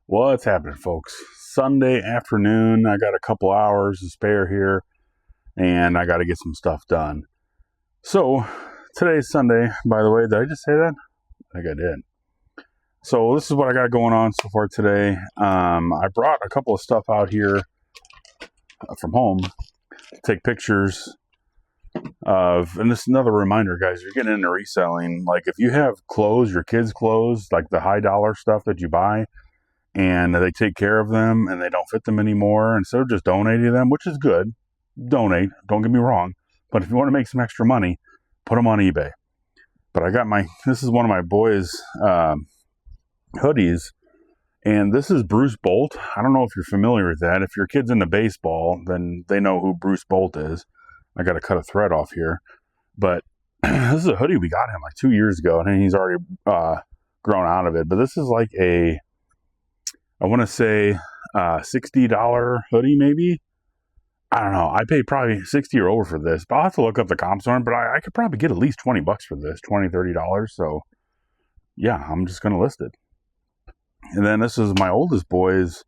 What's happening, folks? Sunday afternoon. I got a couple hours to spare here, and I got to get some stuff done. So, today's Sunday, by the way. Did I just say that? I think I did. So, this is what I got going on so far today. I brought a couple of stuff out here from home to take pictures of, and this is another reminder, guys, you're getting into reselling. Like, if you have clothes, your kids' clothes, like the high dollar stuff that you buy, and they take care of them and they don't fit them anymore, instead of just donating them, which is good, donate, don't get me wrong, but if you want to make some extra money, put them on eBay. But I got this is one of my boys' hoodies, and this is Bruce Bolt. I don't know if you're familiar with that. If your kid's into baseball, then they know who Bruce Bolt is. I got to cut a thread off here, but this is a hoodie we got him like 2 years ago, and he's already grown out of it. But this is like I want to say $60 hoodie, maybe. I don't know. I paid probably 60 or over for this, but I'll have to look up the comps on it. But I could probably get at least 20 bucks for this, $20, $30. So yeah, I'm just going to list it. And then this is my oldest boy's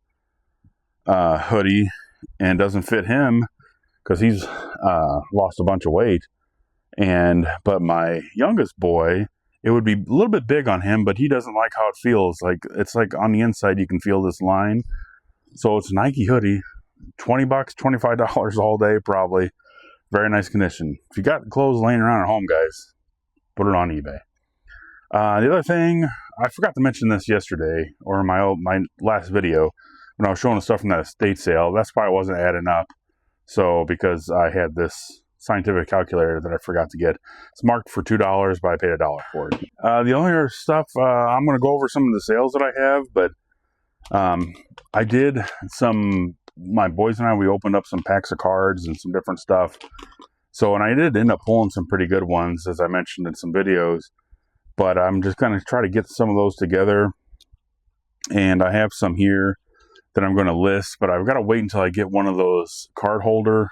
hoodie, and doesn't fit him because he's lost a bunch of weight. But my youngest boy, it would be a little bit big on him, but he doesn't like how it feels. Like, it's like on the inside you can feel this line. So it's a Nike hoodie, 20 bucks, $25 all day probably. Very nice condition. If you got clothes laying around at home, guys, put it on eBay. The other thing, I forgot to mention this yesterday, or in my last video, when I was showing the stuff from that estate sale. That's why it wasn't adding up. So, because I had this scientific calculator that I forgot to get. It's marked for $2, but I paid $1 for it. The only other stuff, I'm going to go over some of the sales that I have, but I did my boys and I, we opened up some packs of cards and some different stuff. So, and I did end up pulling some pretty good ones, as I mentioned in some videos, but I'm just going to try to get some of those together. And I have some here that I'm going to list, but I've got to wait until I get one of those card holder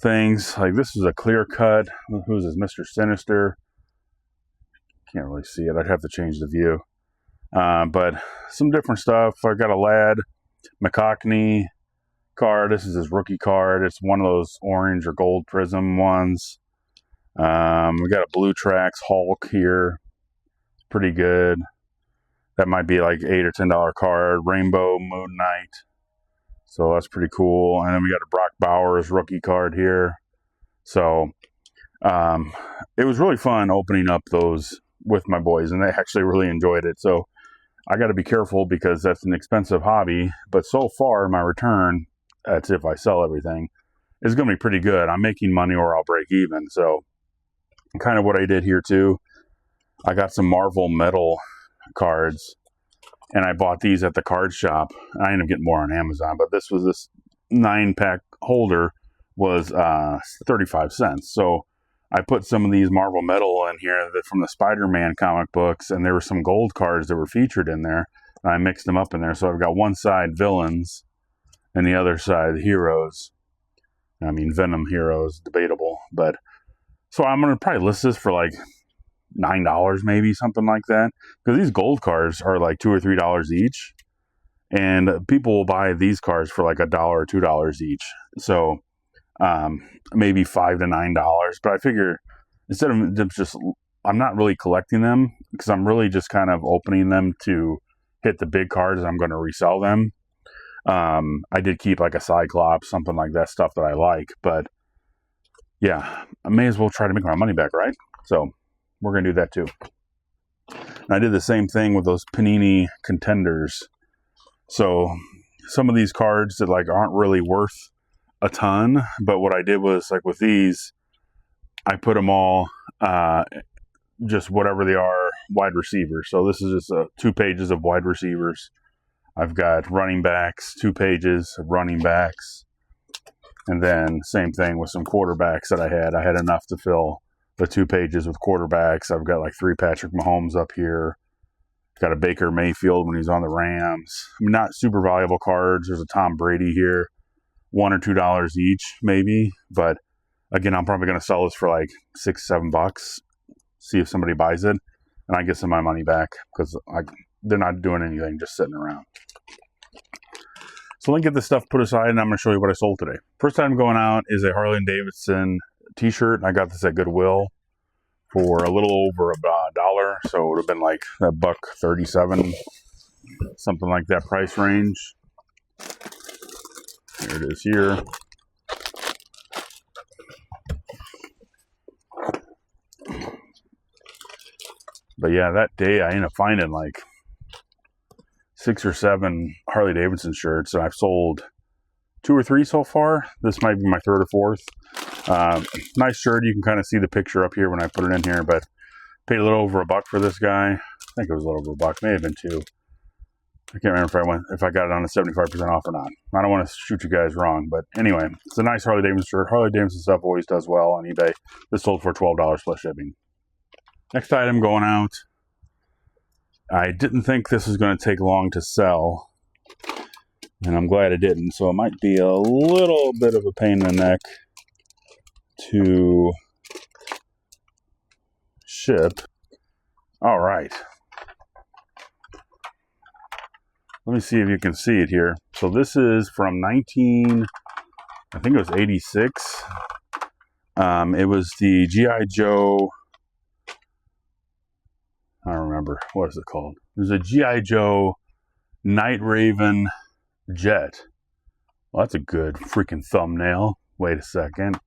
things. Like, this is a clear cut. Who's this? Mr. Sinister. Can't really see it. I'd have to change the view. But some different stuff. I got a Lad McCockney card. This is his rookie card. It's one of those orange or gold prism ones. We got a Blue Tracks Hulk here. Pretty good. That might be like $8 or $10 card. Rainbow Moon Knight. So that's pretty cool. And then we got a Brock Bowers rookie card here. So it was really fun opening up those with my boys, and they actually really enjoyed it. So I got to be careful because that's an expensive hobby. But so far, my return, that's if I sell everything, is going to be pretty good. I'm making money or I'll break even. So kind of what I did here too. I got some Marvel metal cards, and I bought these at the card shop. I ended up getting more on Amazon, but this 9-pack holder was 35 cents. So I put some of these Marvel metal in here from the Spider-Man comic books, and there were some gold cards that were featured in there. And I mixed them up in there. So I've got one side villains and the other side heroes. I mean, Venom heroes, debatable. But so I'm going to probably list this for like $9, maybe, something like that, because these gold cards are like $2 or $3 each, and people will buy these cards for like $1 or $2 each. So maybe $5 to $9. But I figure instead of just, I'm not really collecting them, because I'm really just kind of opening them to hit the big cards. I'm going to resell them. I did keep like a Cyclops, something like that, stuff that I like. But yeah, I may as well try to make my money back, right? So we're going to do that too. And I did the same thing with those Panini Contenders. So some of these cards that like aren't really worth a ton, but what I did was, like with these, I put them all just whatever they are, wide receivers. So this is just 2 pages of wide receivers. I've got running backs, 2 pages of running backs. And then same thing with some quarterbacks that I had. I had enough to fill the 2 pages with quarterbacks. I've got like 3 Patrick Mahomes up here. Got a Baker Mayfield when he's on the Rams. I mean, not super valuable cards. There's a Tom Brady here. $1 or $2 each, maybe. But again, I'm probably going to sell this for like $6, $7. See if somebody buys it, and I get some of my money back, because they're not doing anything, just sitting around. So let me get this stuff put aside and I'm going to show you what I sold today. First item going out is a Harley & Davidson t-shirt. I got this at Goodwill for a little over $1. So it would have been like a $1.37, something like that price range. Here it is here. But yeah, that day I ended up finding like 6 or 7 Harley Davidson shirts, and I've sold 2 or 3 so far. This might be my 3rd or 4th. Nice shirt. You can kind of see the picture up here when I put it in here, but paid a little over $1 for this guy. I think it was a little over $1, may have been 2. I can't remember if I got it on a 75% off or not. I don't want to shoot you guys wrong, but anyway, it's a nice Harley Davidson shirt. Harley Davidson stuff always does well on eBay. This sold for $12 plus shipping. Next item going out. I didn't think this was going to take long to sell, and I'm glad it didn't. So it might be a little bit of a pain in the neck to ship. All right. Let me see if you can see it here. So this is from I think it was 86. It was the G.I. Joe, I don't remember, what is it called? It was a G.I. Joe Night Raven jet. Well, that's a good freaking thumbnail. Wait a second.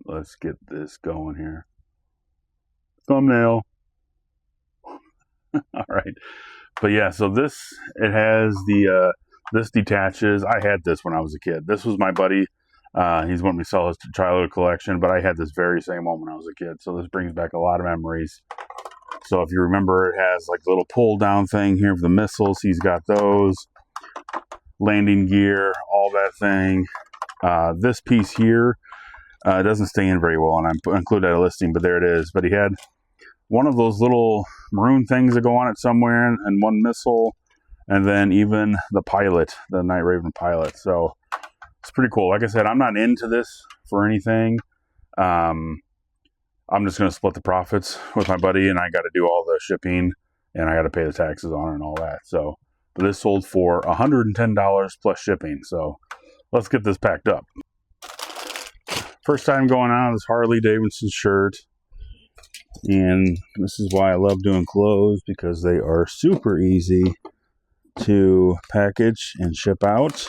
Let's get this going here. Thumbnail. All right. But yeah, so this, it has the, this detaches. I had this when I was a kid. This was my buddy. He's wanting me to sell his childhood collection, but I had this very same one when I was a kid. So this brings back a lot of memories. So if you remember, it has like a little pull down thing here for the missiles. He's got those. Landing gear, all that thing. This piece here doesn't stay in very well, and I included a listing, but there it is. But he had one of those little maroon things that go on it somewhere, and one missile, and then even the pilot, the Night Raven pilot. So it's pretty cool. Like I said, I'm not into this for anything. I'm just going to split the profits with my buddy, and I got to do all the shipping, and I got to pay the taxes on it and all that. So, but this sold for $110 plus shipping. So let's get this packed up. First time going out is Harley Davidson shirt. And this is why I love doing clothes, because they are super easy to package and ship out.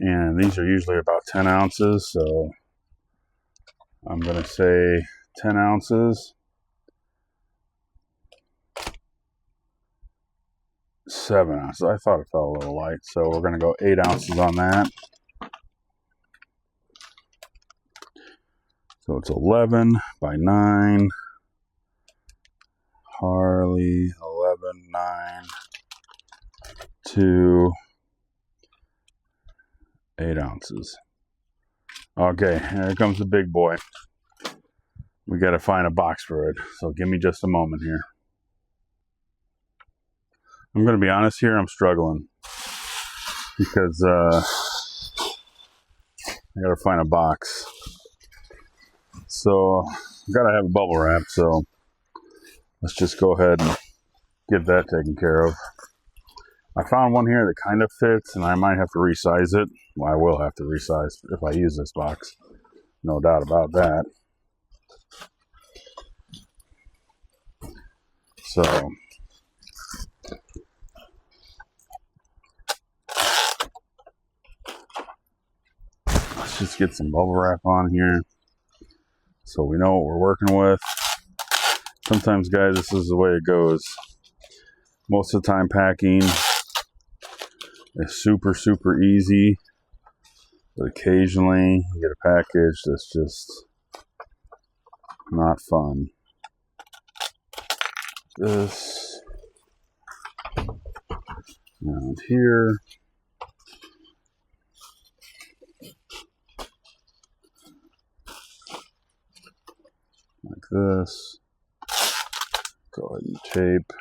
And these are usually about 10 ounces, so I'm going to say 10 ounces. 7 ounces. I thought it felt a little light, so we're going to go 8 ounces on that. So it's 11 by 9. Harley 11, 9 to 8 ounces. Okay, here comes the big boy. We got to find a box for it, so give me just a moment here. I'm going to be honest here, I'm struggling because I got to find a box. So I've got to have a bubble wrap, so let's just go ahead and get that taken care of. I found one here that kind of fits, and I might have to resize it. Well, I will have to resize if I use this box. No doubt about that. So let's just get some bubble wrap on here so we know what we're working with. Sometimes, guys, this is the way it goes. Most of the time, packing is super, super easy. But occasionally, you get a package that's just not fun. This around here. Like this. Go ahead and tape.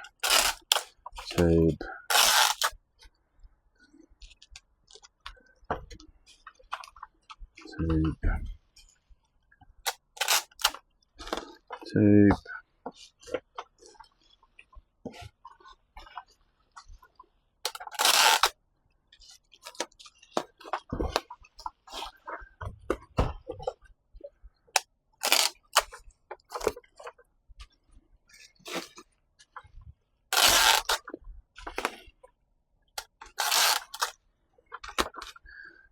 Tape.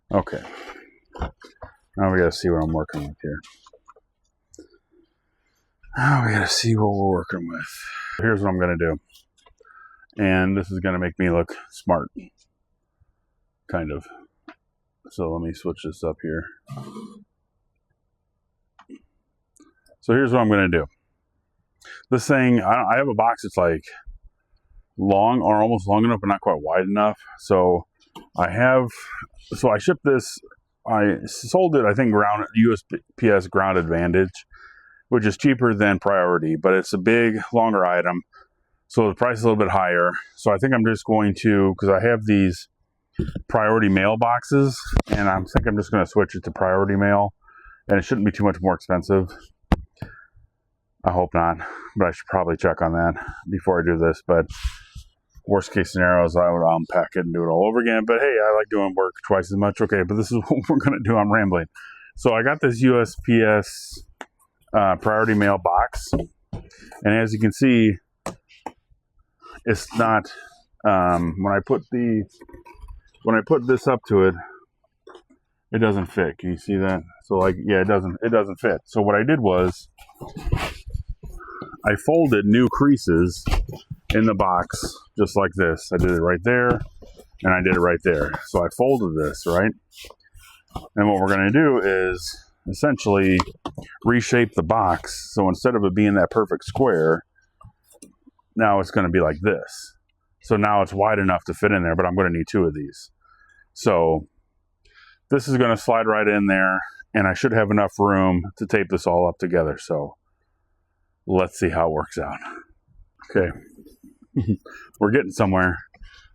Okay. Now we gotta see what I'm working with here. Now we gotta see what we're working with. Here's what I'm gonna do. And this is gonna make me look smart. Kind of. So let me switch this up here. So here's what I'm gonna do. This thing, I have a box that's like long or almost long enough but not quite wide enough. So I shipped this, I sold it, I think, USPS Ground Advantage, which is cheaper than Priority, but it's a big, longer item. So the price is a little bit higher. So I think I'm just going to, because I have these Priority Mail boxes, and I think I'm just going to switch it to Priority Mail, and it shouldn't be too much more expensive. I hope not, but I should probably check on that before I do this. But worst case scenarios, I would unpack it and do it all over again. But hey, I like doing work twice as much. Okay, but this is what we're going to do. I'm rambling. So I got this USPS Priority Mail box, and as you can see, it's not, when I put this up to it, it doesn't fit. Can you see that? So like, yeah, it doesn't fit. So what I did was I folded new creases in the box just like this. I did it right there, and I did it right there. So I folded this, right? And what we're going to do is essentially reshape the box. So instead of it being that perfect square, now it's going to be like this. So now it's wide enough to fit in there, but I'm going to need two of these. So this is going to slide right in there, and I should have enough room to tape this all up together. So let's see how it works out. Okay. We're getting somewhere.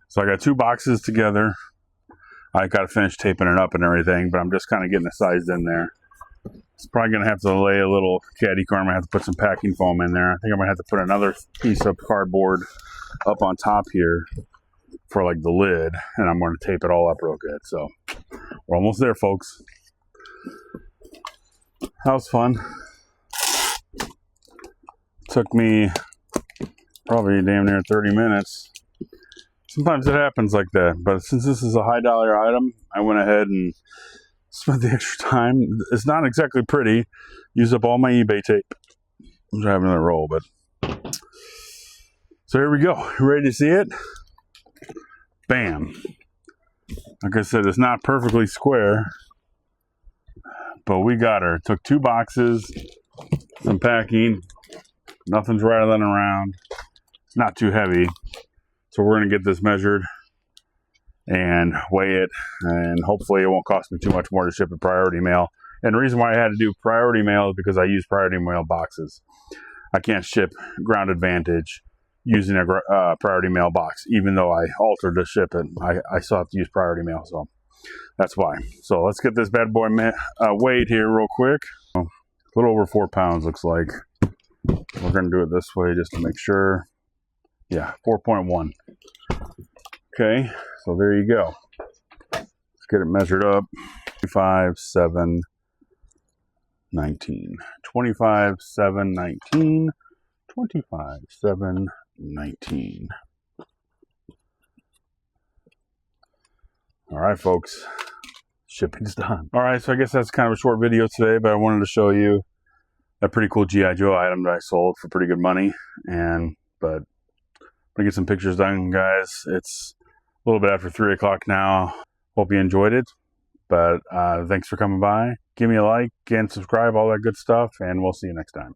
So I got two boxes together. I got to finish taping it up and everything, but I'm just kind of getting it sized in there. It's probably going to have to lay a little caddy corner. I'm going to have to put some packing foam in there. I think I'm going to have to put another piece of cardboard up on top here for like the lid, and I'm going to tape it all up real good. So we're almost there, folks. That was fun. Took me probably damn near 30 minutes. Sometimes it happens like that, but since this is a high dollar item, I went ahead and spent the extra time. It's not exactly pretty. Used up all my eBay tape. I'm driving another roll, but so here we go. You ready to see it? Bam. Like I said, it's not perfectly square, but we got her. It took two boxes, some packing. Nothing's rattling around. It's not too heavy. So we're going to get this measured and weigh it, and hopefully it won't cost me too much more to ship it Priority Mail. And the reason why I had to do Priority Mail is because I use Priority Mail boxes. I can't ship Ground Advantage using a Priority Mail box, even though I altered to ship it. I still have to use Priority Mail, so that's why. So let's get this bad boy weighed here real quick. A little over 4 pounds looks like. We're going to do it this way just to make sure. Yeah, 4.1. Okay, so there you go. Let's get it measured up. 25, 7, 19. 25, 7, 19. 25, 7, 19. All right, folks. Shipping's done. All right, so I guess that's kind of a short video today, but I wanted to show you a pretty cool G.I. Joe item that I sold for pretty good money. But I'm gonna get some pictures done, guys. It's a little bit after 3 o'clock now. Hope you enjoyed it. But thanks for coming by. Give me a like and subscribe, all that good stuff, and we'll see you next time.